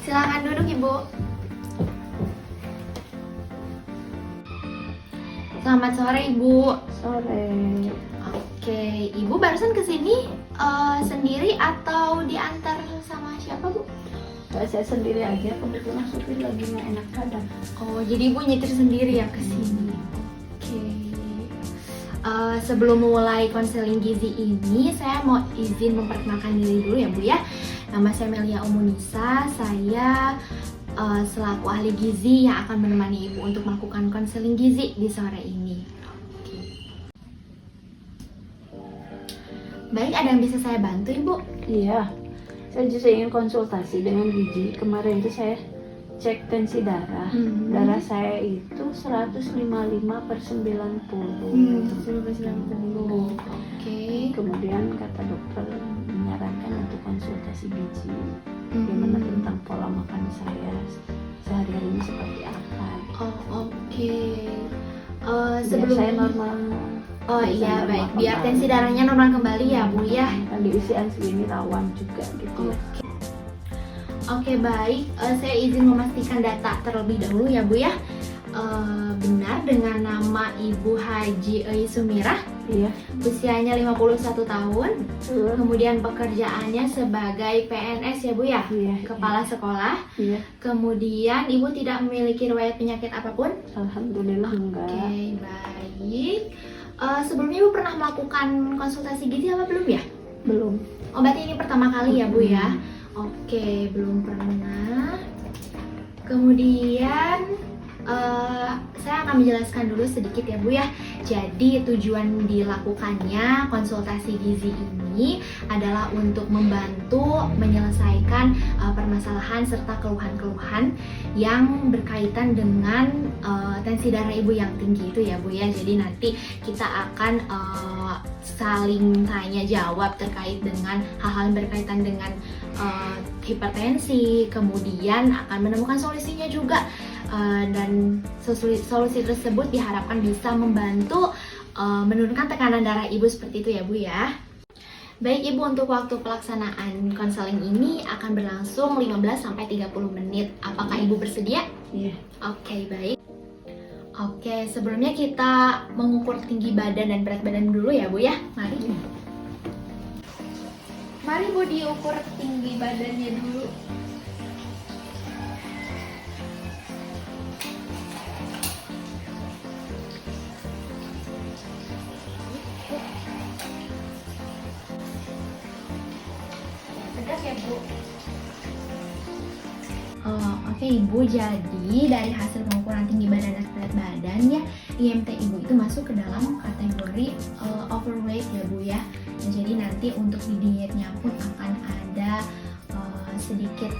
Silakan duduk, Ibu. Selamat sore, Ibu. Sore. Oke, Ibu barusan kesini sendiri atau diantar sama siapa, Bu? Saya sendiri aja, kebetulan supir lagi nggak enak badan. Oh, jadi Ibu nyetir sendiri ya kesini. Oke. Sebelum memulai konseling gizi ini, saya mau izin memperkenalkan diri dulu ya, Bu ya. Nama saya Melia Umunisa. Saya selaku ahli gizi yang akan menemani Ibu untuk melakukan konseling gizi di sore ini. Oke. Baik, ada yang bisa saya bantu, Ibu? Iya, saya justru ingin konsultasi dengan gizi. Kemarin itu saya cek tensi darah. Darah saya itu 155/90. Oke. Kemudian kata dokter menyarankan untuk konsultasi gizi. Bagaimana tentang pola makan saya sehari-hari ini seperti apa? Oh, oke. Biar Sebelum saya normal. Oh Bisa iya, normal baik. Biar kembali. tensi darahnya normal kembali ya, Bu ya. Kan di usia segini rawan juga gitu ya. Oke, baik. Saya izin memastikan data terlebih dahulu ya, Bu ya. Benar dengan nama Ibu Haji Sumirah, Iya. usianya 51 tahun, Betul. kemudian pekerjaannya sebagai PNS ya, Bu ya, Iya. kepala sekolah. Iya. Kemudian Ibu tidak memiliki riwayat penyakit apapun. Alhamdulillah enggak. Oke, baik. Sebelumnya Ibu pernah melakukan konsultasi gizi apa belum ya? Belum. Oh, berarti ini pertama kali ya, Bu ya? Oke, belum pernah. Kemudian saya akan menjelaskan dulu sedikit ya, Bu ya. Jadi tujuan dilakukannya konsultasi gizi ini adalah untuk membantu menyelesaikan permasalahan serta keluhan-keluhan yang berkaitan dengan tensi darah Ibu yang tinggi itu ya, Bu ya. Jadi nanti kita akan saling tanya jawab terkait dengan hal-hal yang berkaitan dengan hipertensi, kemudian akan menemukan solusinya juga. Dan solusi tersebut diharapkan bisa membantu menurunkan tekanan darah Ibu seperti itu ya, Bu ya. Baik, Ibu, untuk waktu pelaksanaan konseling ini akan berlangsung 15-30 menit. Apakah Ibu bersedia? Iya. Oke, baik. Oke, sebelumnya kita mengukur tinggi badan dan berat badan dulu ya, Bu ya. Mari. Mari, Bu, diukur tinggi badannya dulu. Tegas ya, Bu. Oke, Ibu, jadi dari hasil pengukuran tinggi badan dan berat badan ya, IMT Ibu itu masuk ke dalam kategori overweight ya, Bu ya. Dan jadi nanti untuk di dietnya pun akan ada sedikit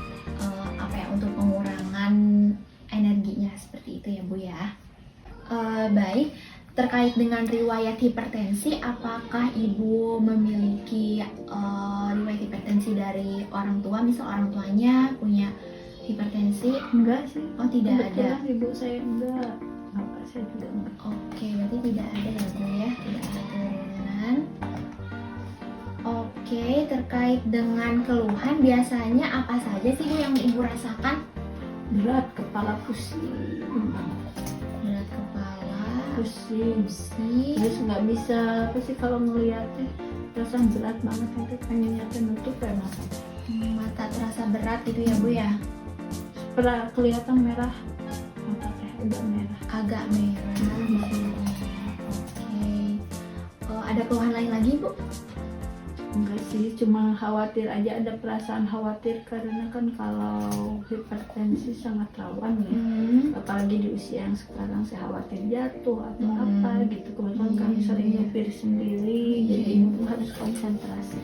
untuk pengurangan energinya seperti itu ya, Bu ya. Baik, terkait dengan riwayat hipertensi, apakah Ibu memiliki riwayat hipertensi dari orang tua? Misal orang tuanya punya hipertensi? Enggak sih. Oh, tidak ada. Kebetulan ibu saya enggak. Bapak saya juga enggak. Oke, berarti tidak ada ya, Bu ya, tidak ada turunan. Oke, terkait dengan keluhan biasanya apa saja sih, Bu, yang Ibu rasakan? Berat kepala pusing. Berat kepala, Pusing. pusing. Terus nggak bisa apa sih kalau ngeliatnya perasaan berat banget itu pengennya nutup kayak mata. Mata terasa berat gitu ya, Bu ya? Pernah kelihatan merah mata teh udah merah. Agak merah. Oke. Ada keluhan lain lagi, Bu? Enggak sih, cuma khawatir aja, ada perasaan khawatir karena kan kalau hipertensi sangat rawan ya. Apalagi di usia yang sekarang, saya khawatir jatuh atau apa gitu. Kebetulan kami sering nyupir sendiri, jadi ibu harus konsentrasi.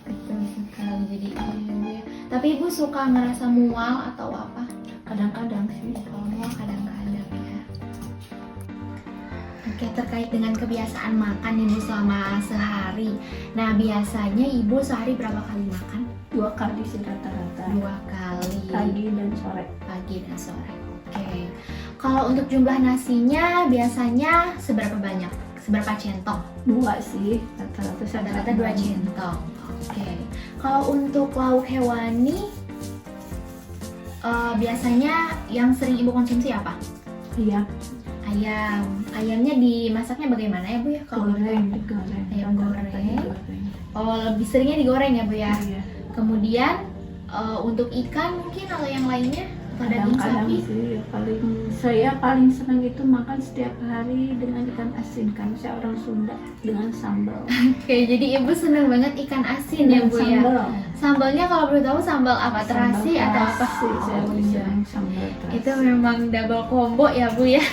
Betul sekali. Jadi ya. Tapi Ibu suka ngerasa mual atau apa? Kadang-kadang sih. Kalau mual kadang-kadang ya. Oke, terkait dengan kebiasaan makan Ibu selama sehari. Nah, biasanya Ibu sehari berapa kali makan? 2 kali sih rata-rata. 2 kali. Pagi dan sore. Pagi dan sore. Oke. Kalau untuk jumlah nasinya biasanya seberapa banyak? Seberapa centong? 2 sih, rata-rata saya Rata-rata 2 centong. Oke. Kalau untuk lauk hewani biasanya yang sering ibu konsumsi apa? Iya, Ayamnya dimasaknya bagaimana ya bu ya? Kalau digoreng. Ayam goreng. Digoreng. Oh, lebih seringnya digoreng ya bu ya? Iya. Kemudian untuk ikan mungkin atau yang lainnya atau daging Kadang-kadang sapi? sih saya paling senang itu makan setiap hari dengan ikan asin, kan saya orang Sunda, dengan sambal. Oke, jadi ibu seneng banget ikan asin ya bu ya? Sambal. Sambalnya kalau boleh tahu sambal apa? Terasi atau apa? Sih, saya Oh, lebih iya. senang sambal terasi. Itu memang double combo ya bu ya?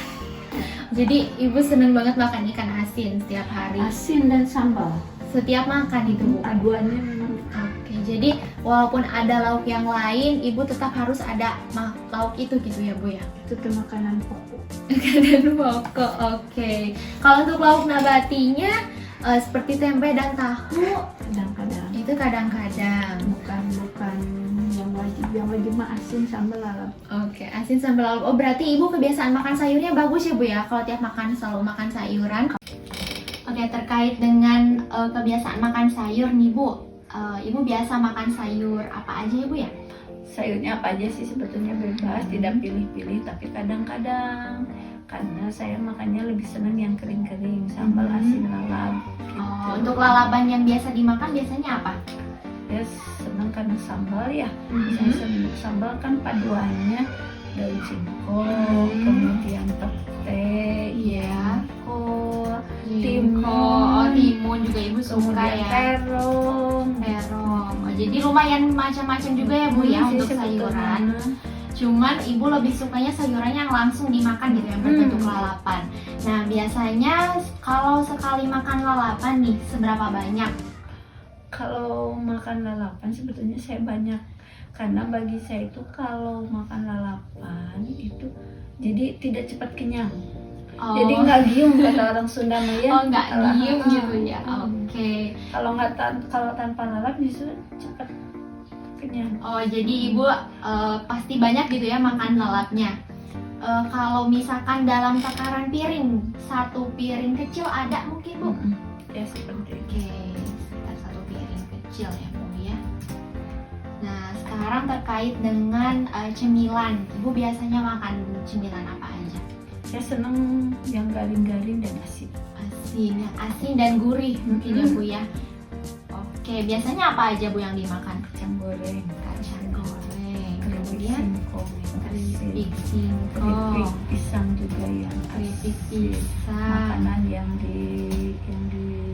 Jadi ibu seneng banget makan ikan asin setiap hari. Asin dan sambal. Setiap makan itu bu? Aduannya memang Oke, jadi walaupun ada lauk yang lain, ibu tetap harus ada lauk itu gitu ya bu ya? itu tuh makanan pokok. Dan pokok, oke. Kalau untuk lauk nabatinya seperti tempe dan tahu Kadang-kadang itu kadang-kadang. bukan yang wajib mah asin sambal lalap. Oke, asin sambal lauk. Oh berarti ibu kebiasaan makan sayurnya bagus ya bu ya? Kalau tiap makan selalu makan sayuran. Oke, terkait dengan kebiasaan makan sayur nih bu, ibu biasa makan sayur apa aja ya bu ya? Sayurnya apa aja sih sebetulnya bebas, tidak pilih-pilih, tapi kadang-kadang karena saya makannya lebih senang yang kering-kering, sambal asin lalap. Oh, untuk lalapan yang biasa dimakan biasanya apa? Ya senang karena sambal ya. Saya senang sambal kan paduannya daun singkong, kemudian pete, Iya. kol, timun juga ibu suka kemudian ya. terong. Terong. Oh, jadi lumayan macam-macam juga ya bu ya untuk sayuran. Cuman ibu lebih sukanya sayurannya yang langsung dimakan gitu yang berbentuk lalapan. Nah biasanya kalau sekali makan lalapan nih seberapa banyak? Kalau makan lalapan sebetulnya saya banyak, karena bagi saya itu kalau makan lalapan itu jadi tidak cepat kenyang. Oh. Jadi nggak giung kata orang Sunda mah ya. Oh nggak diem gitu ya. Oke. Kalau nggak kalau tanpa lalap justru cepat kenyang. Oh jadi ibu pasti banyak gitu ya makan lalapnya. Kalau misalkan dalam takaran piring, satu piring kecil ada mungkin bu? Ya seperti itu. Oke, sekitar satu piring kecil ya bu ya. Nah sekarang terkait dengan cemilan, ibu biasanya makan cemilan apa aja? Saya seneng yang garing-garing dan asin. Asin, yang asin dan gurih mungkin ya bu ya. Oke, biasanya apa aja bu yang dimakan? Kacang goreng, Kacang goreng, keripik kemudian singkong yang asin, keripik singkong, keripik pisang juga yang keripik asin. pisang. Makanan yang di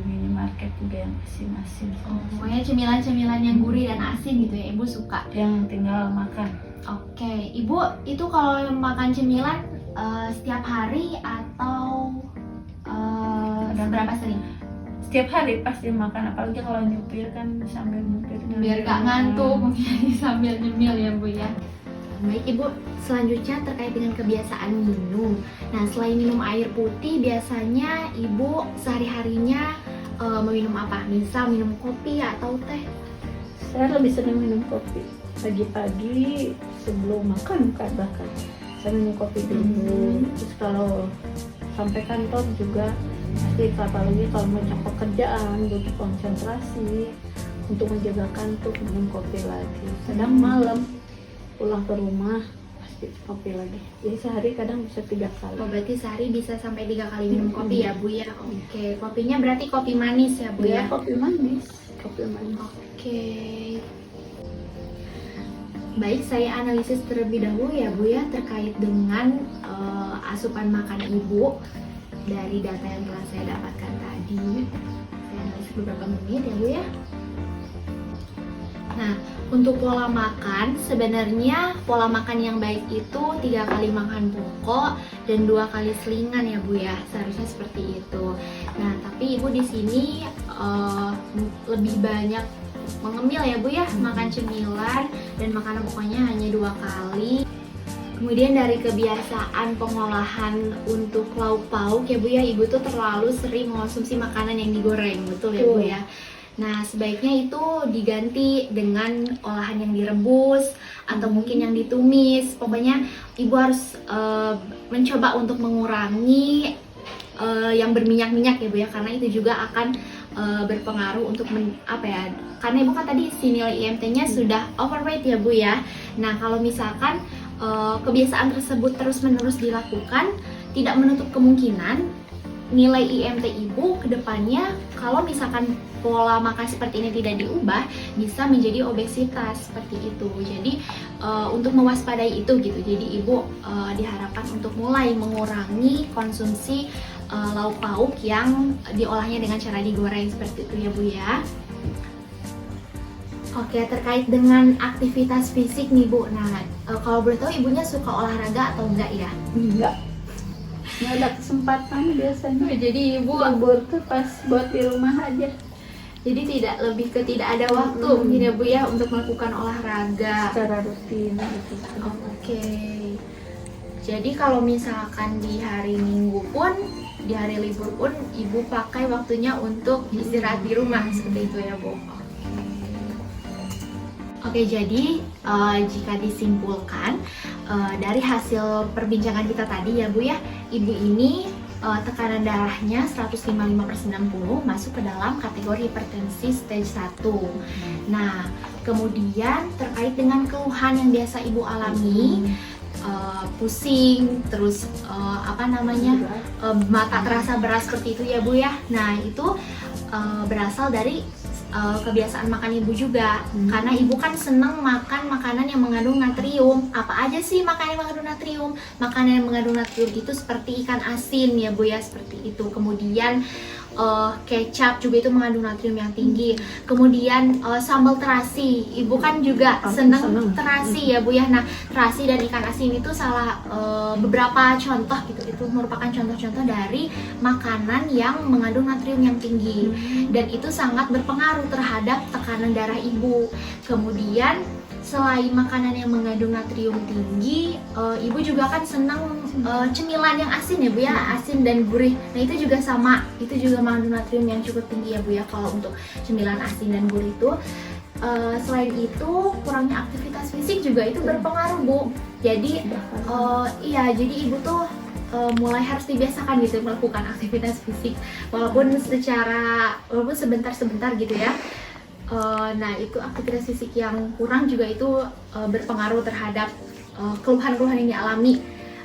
minimarket juga yang asin-asin. Oh, pokoknya cemilan-cemilan yang gurih dan asin gitu ya ibu suka. Yang tinggal makan. Oke, ibu itu kalau makan cemilan setiap hari atau seberapa sering? Setiap hari pasti makan, apalagi kalau nyupir kan sambil nyupir. Biar gak ngantuk mungkin sambil nyemil ya bu ya. Baik ibu, selanjutnya terkait dengan kebiasaan minum. Nah selain minum air putih, biasanya ibu sehari-harinya meminum apa? Misal minum kopi atau teh? Saya lebih senang minum kopi pagi-pagi sebelum makan bahkan. Saya minum kopi dulu. Terus kalau sampai kantor juga pasti, apalagi kalau banyak pekerjaan butuh konsentrasi untuk menjaga kantuk, minum kopi lagi. Kadang malam pulang ke rumah pasti kopi lagi. Jadi sehari kadang bisa 3 kali. Oh berarti sehari bisa sampai 3 kali minum kopi ya bu ya? Oke, kopinya berarti kopi manis ya bu ya? Kopi manis. Kopi manis. Oke. Baik, saya analisis terlebih dahulu ya Bu ya terkait dengan asupan makan ibu dari data yang telah saya dapatkan tadi. Saya analisis beberapa menit ya Bu ya. Nah, untuk pola makan, sebenarnya pola makan yang baik itu 3 kali makan pokok dan 2 kali selingan ya Bu ya. Seharusnya seperti itu. Nah, tapi Ibu di sini lebih banyak mengemil ya Bu ya, makan cemilan dan makanan pokoknya hanya 2 kali. Kemudian dari kebiasaan pengolahan untuk lauk pauk ya Bu ya, Ibu tuh terlalu sering mengonsumsi makanan yang digoreng, betul ya Bu ya. Nah sebaiknya itu diganti dengan olahan yang direbus atau mungkin yang ditumis. Pokoknya Ibu harus mencoba untuk mengurangi yang berminyak-minyak ya Bu ya, karena itu juga akan berpengaruh untuk karena ibu kan tadi si nilai IMT-nya sudah overweight ya bu ya. Nah kalau misalkan kebiasaan tersebut terus-menerus dilakukan, tidak menutup kemungkinan nilai IMT ibu ke depannya kalau misalkan pola makan seperti ini tidak diubah bisa menjadi obesitas seperti itu. Jadi untuk mewaspadai itu gitu. Jadi ibu diharapkan untuk mulai mengurangi konsumsi lauk pauk yang diolahnya dengan cara digoreng seperti itu ya bu ya. Oke, terkait dengan aktivitas fisik nih bu. Nah kalau boleh tahu ibunya suka olahraga atau enggak ya? Enggak. Nggak ada kesempatan biasanya. Jadi ibu libur tuh pas buat di rumah aja. Jadi tidak ada waktu mungkin ya bu ya untuk melakukan olahraga Secara rutin gitu. Oke. Jadi kalau misalkan di hari Minggu pun, di hari libur pun ibu pakai waktunya untuk istirahat di rumah seperti itu ya bu. Oke, jadi jika disimpulkan dari hasil perbincangan kita tadi ya bu ya, ibu ini tekanan darahnya 155/90 masuk ke dalam kategori hipertensi stage 1. Nah, kemudian terkait dengan keluhan yang biasa ibu alami, pusing, terus mata terasa berat seperti itu ya bu ya. Nah, itu berasal dari kebiasaan makan ibu juga, karena ibu kan seneng makan makanan yang mengandung natrium. Apa aja sih makanan yang mengandung natrium? Makanan yang mengandung natrium itu seperti ikan asin ya bu ya, seperti itu. Kemudian kecap juga itu mengandung natrium yang tinggi. Kemudian sambal terasi, ibu kan juga seneng terasi ya bu ya. Nah, terasi dan ikan asin itu beberapa contoh gitu, itu merupakan contoh-contoh dari makanan yang mengandung natrium yang tinggi, dan itu sangat berpengaruh terhadap tekanan darah ibu. Kemudian selain makanan yang mengandung natrium tinggi, ibu juga kan senang cemilan yang asin ya bu ya, asin dan gurih. Nah itu juga sama, itu juga mengandung natrium yang cukup tinggi ya bu ya kalau untuk cemilan asin dan gurih itu. Selain itu kurangnya aktivitas fisik juga itu berpengaruh bu. Jadi jadi ibu tuh mulai harus dibiasakan gitu melakukan aktivitas fisik walaupun sebentar-sebentar gitu ya. Nah itu aktivitas fisik yang kurang juga itu berpengaruh terhadap keluhan-keluhan yang dialami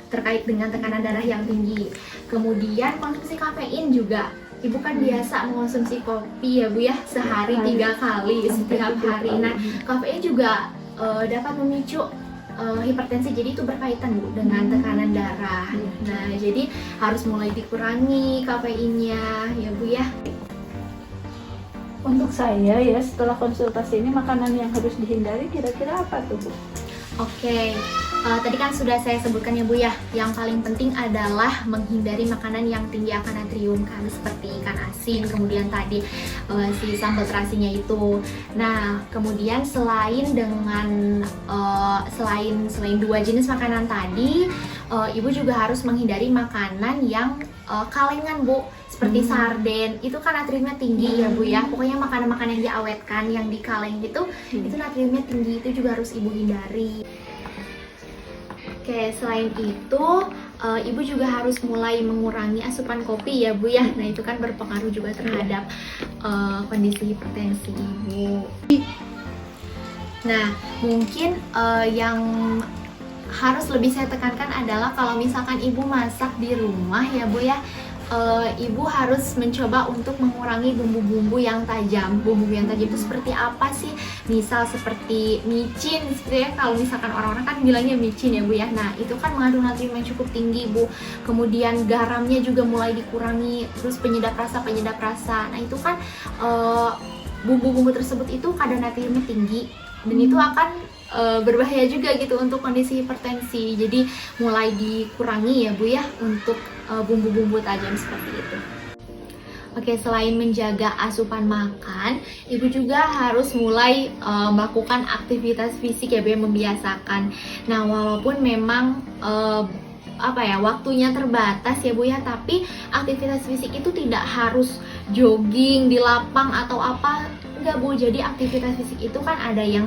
terkait dengan tekanan darah yang tinggi. Kemudian konsumsi kafein juga, ibu kan biasa mengonsumsi kopi ya bu ya, sehari 3 kali setiap hari. Nah kafein juga dapat memicu hipertensi, jadi itu berkaitan bu dengan tekanan darah. Nah jadi harus mulai dikurangi kafeinnya ya bu ya. Untuk saya ya, setelah konsultasi ini makanan yang harus dihindari kira-kira apa tuh bu? Oke, tadi kan sudah saya sebutkan ya bu ya, yang paling penting adalah menghindari makanan yang tinggi akan natrium kan, seperti ikan asin, kemudian tadi si sambal terasinya itu. Nah kemudian selain dua jenis makanan tadi, ibu juga harus menghindari makanan yang kalengan bu, seperti sarden, itu kan natriumnya tinggi ya bu ya. Pokoknya makanan-makanan yang diawetkan, yang dikaleng gitu, itu natriumnya tinggi, itu juga harus ibu hindari. Oke, selain itu ibu juga harus mulai mengurangi asupan kopi ya bu ya. Nah itu kan berpengaruh juga terhadap kondisi hipertensi ibu. Nah mungkin yang harus lebih saya tekankan adalah kalau misalkan ibu masak di rumah ya bu ya, ibu harus mencoba untuk mengurangi bumbu-bumbu yang tajam. Bumbu yang tajam itu seperti apa sih? Misal seperti micin, seperti ya, kalau misalkan orang-orang kan bilangnya micin ya bu ya. Nah itu kan mengandung natrium yang cukup tinggi bu. Kemudian garamnya juga mulai dikurangi. Terus penyedap rasa. Nah itu kan bumbu-bumbu tersebut itu kadar natriumnya tinggi, dan itu akan berbahaya juga gitu untuk kondisi hipertensi. Jadi mulai dikurangi ya bu ya untuk bumbu-bumbu tajam seperti itu. Oke, selain menjaga asupan makan, ibu juga harus mulai melakukan aktivitas fisik ya bu ya, membiasakan. Nah walaupun memang waktunya terbatas ya bu ya, tapi aktivitas fisik itu tidak harus jogging di lapang atau apa. Enggak Bu, jadi aktivitas fisik itu kan ada yang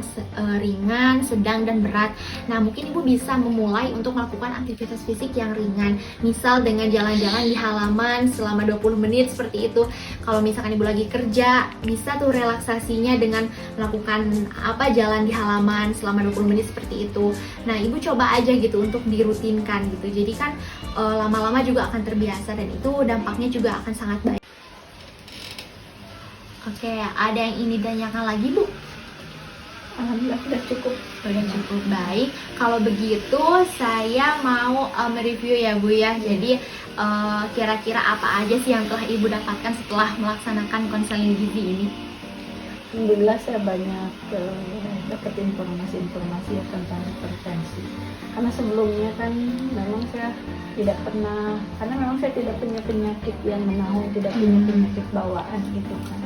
ringan, sedang, dan berat. Nah mungkin Ibu bisa memulai untuk melakukan aktivitas fisik yang ringan. Misal dengan jalan-jalan di halaman selama 20 menit seperti itu. Kalau misalkan Ibu lagi kerja, bisa tuh relaksasinya dengan melakukan jalan di halaman selama 20 menit seperti itu. Nah Ibu coba aja gitu untuk dirutinkan gitu. Jadi kan lama-lama juga akan terbiasa dan itu dampaknya juga akan sangat baik. Oke, ada yang ingin ditanyakan lagi Bu? Alhamdulillah sudah cukup. Sudah cukup baik. Kalau begitu saya mau mereview ya Bu ya. Jadi kira-kira apa aja sih yang telah Ibu dapatkan setelah melaksanakan konseling gizi ini? Alhamdulillah saya banyak dapat informasi-informasi tentang hipertensi. Karena sebelumnya kan memang saya tidak pernah, karena memang saya tidak punya penyakit yang menaun, tidak punya penyakit bawaan gitu kan.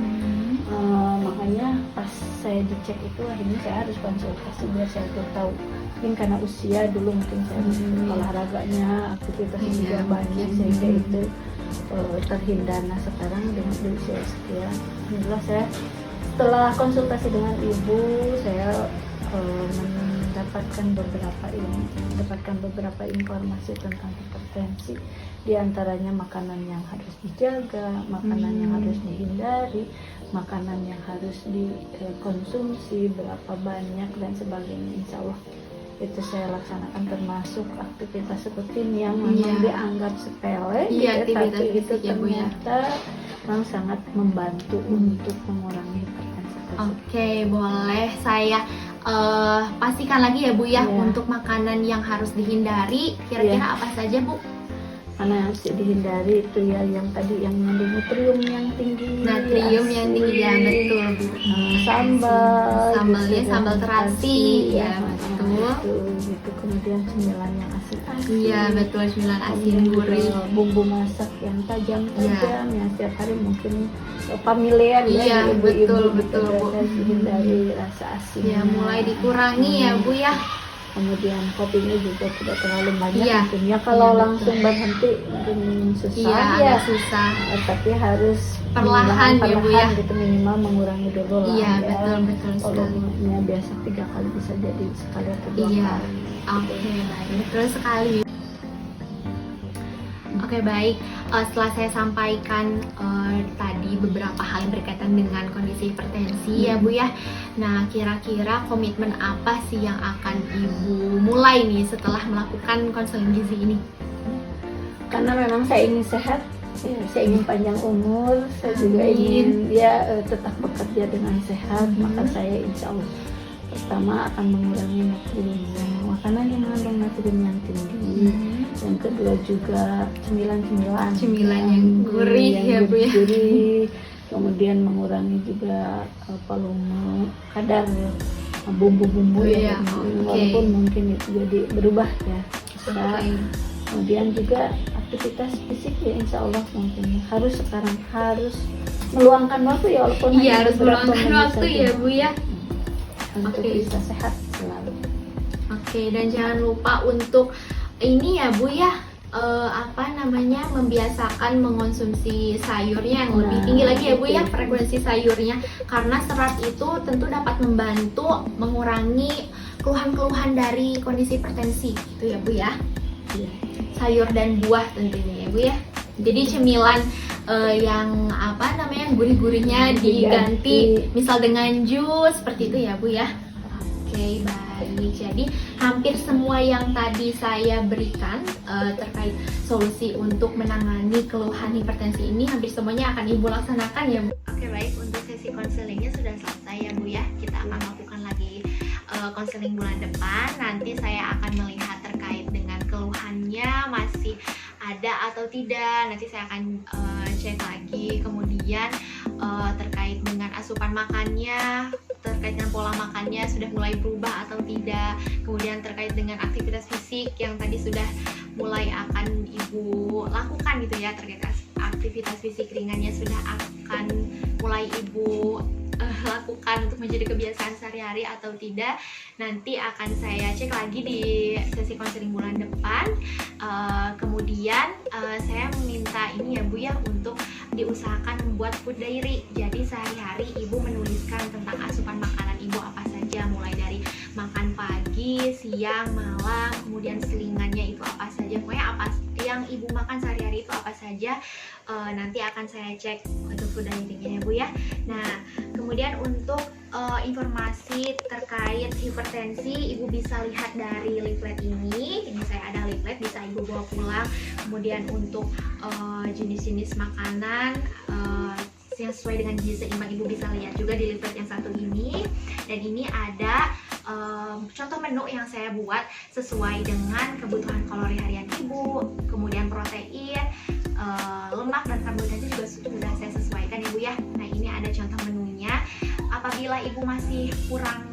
Makanya pas saya dicek itu akhirnya saya harus konsultasi biar saya tahu. Mungkin karena usia dulu mungkin saya olahraganya, aktivitasnya juga banyak sehingga itu terhindar. Nah sekarang dengan usia sekian, alhamdulillah saya setelah konsultasi dengan ibu saya mendapatkan beberapa informasi tentang hipertensi, diantaranya makanan yang harus dijaga, makanan yang harus dihindari, makanan yang harus dikonsumsi, berapa banyak dan sebagainya. Insya Allah itu saya laksanakan, termasuk aktivitas seperti ini yang memang dianggap sepele, tapi itu ternyata memang sangat membantu untuk mengurangi hipertensi. Oke, boleh saya pastikan lagi ya Bu ya, untuk makanan yang harus dihindari kira-kira apa saja Bu? Karena yang harus dihindari itu ya yang tadi yang mengandung natrium yang tinggi, yang tinggi ya, betul Bu. Sambalnya gitu, sambal terasi ya, betul. Gitu. Kemudian cemilan yang asin-asin. Iya betul, cemilan asin gurih. Bumbu masak yang tajam-tajam yang setiap hari mungkin familiar ya ibu-ibu. Betul Bu. Hindari rasa asin. Ya mulai dikurangi ya Bu ya. Kemudian kopinya juga tidak terlalu banyak mungkin ya, kalau langsung berhenti mungkin susah agak susah, tapi harus perlahan ya Bu ya, gitu, minimal mengurangi dulu lah betul kalau sekali. biasa 3 kali bisa jadi sekali atau 2 kali. Oke, baik, betul sekali. Oke baik, setelah saya sampaikan tadi beberapa hal yang berkaitan dengan kondisi hipertensi ya Bu ya. Nah kira-kira komitmen apa sih yang akan Ibu mulai nih setelah melakukan konseling gizi ini? Karena memang saya ingin sehat, saya ingin panjang umur, saya juga ingin tetap bekerja dengan sehat. Maka saya insya Allah pertama akan mengurangi natrium, makanan yang mengandung natrium yang tinggi. Yang kedua juga cemilan yang gurih ya Bu ya. Kemudian mengurangi juga volume kadar bumbu-bumbu walaupun mungkin itu jadi berubah ya. Kemudian juga aktivitas fisik ya insya Allah mungkin sekarang harus meluangkan waktu ya, walaupun harus meluangkan waktu ya Bu ya, untuk bisa sehat selalu. Oke, dan jangan lupa untuk ini ya Bu ya, membiasakan mengonsumsi sayurnya yang lebih tinggi lagi ya Bu ya, frekuensi sayurnya, karena serat itu tentu dapat membantu mengurangi keluhan-keluhan dari kondisi hipertensi itu ya Bu ya. Sayur dan buah tentunya ya Bu ya. Jadi cemilan yang gurih-gurihnya diganti misal dengan jus seperti itu ya Bu ya. Oke, baik. Jadi hampir semua yang tadi saya berikan terkait solusi untuk menangani keluhan hipertensi ini hampir semuanya akan Ibu laksanakan ya Bu. Oke, baik. Untuk sesi konselingnya sudah selesai ya Bu ya. Kita akan lakukan lagi konseling bulan depan. Nanti saya akan melihat terkait dengan keluhannya masih ada atau tidak. Nanti saya akan cek lagi. Kemudian terkait dengan asupan makannya, terkait dengan pola makannya sudah mulai berubah atau tidak. Kemudian terkait dengan aktivitas fisik yang tadi sudah mulai akan Ibu lakukan gitu ya, terkait aktivitas fisik ringannya sudah akan mulai Ibu lakukan untuk menjadi kebiasaan sehari-hari atau tidak. Nanti akan saya cek lagi di sesi konseling bulan depan. Kemudian saya meminta ini ya Bu ya, untuk diusahakan membuat food diary. Jadi sehari-hari ibu menuliskan tentang asupan makanan ibu apa saja, mulai dari makan pagi, siang, malam, kemudian selingannya itu apa saja, pokoknya apa yang ibu makan sehari-hari itu apa saja. Nanti akan saya cek untuk food diary-nya ya Bu ya. Nah, kemudian untuk informasi terkait hipertensi ibu bisa lihat dari leaflet ini. Ini saya ada leaflet, bisa ibu bawa pulang. Kemudian untuk jenis-jenis makanan yang sesuai dengan gizi seimbang ibu bisa lihat juga di leaflet yang satu ini. Dan ini ada contoh menu yang saya buat sesuai dengan kebutuhan kalori harian ibu, kemudian protein, lemak dan karbohidrat juga sudah saya sesuaikan ibu ya. Nah, ini ada contoh menunya. Apabila ibu masih kurang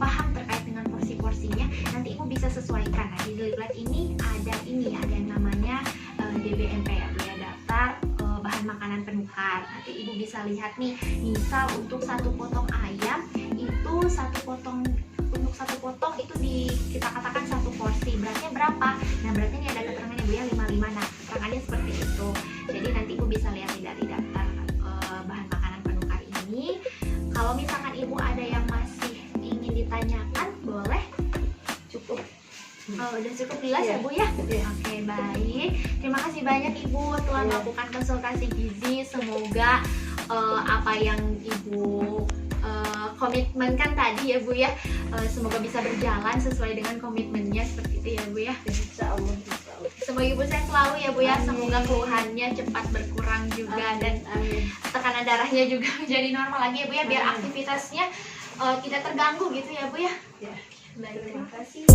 paham terkait dengan porsi-porsinya, nanti ibu bisa sesuaikan. Nah, di leaflet ini ada yang namanya DBMP ya Bu ya, daftar bahan makanan penukar. Nanti ibu bisa lihat nih, misal untuk satu potong ayam itu untuk satu potong itu kita katakan satu porsi, beratnya berapa? Nah, berarti ini ada keterangannya Bu ya, 55. Nah, keterangannya seperti itu. Jadi nanti ibu bisa lihat dari daftar bahan makanan penukar ini. Kalau misalkan ibu ada yang masih ingin ditanyakan, boleh. Cukup. Udah cukup jelas ya Bu ya? Oke, baik. Terima kasih banyak Ibu telah melakukan konsultasi gizi. Semoga apa yang Ibu komitmenkan tadi ya Bu ya, semoga bisa berjalan sesuai dengan komitmennya seperti itu ya Bu ya. Insya Allah. Semoga Ibu sehat selalu ya Bu ya. Semoga keluhannya cepat berkurang juga. Dan tekanan darahnya juga menjadi normal lagi ya Bu ya, biar aktivitasnya tidak terganggu gitu ya Bu ya. Baik, terima kasih.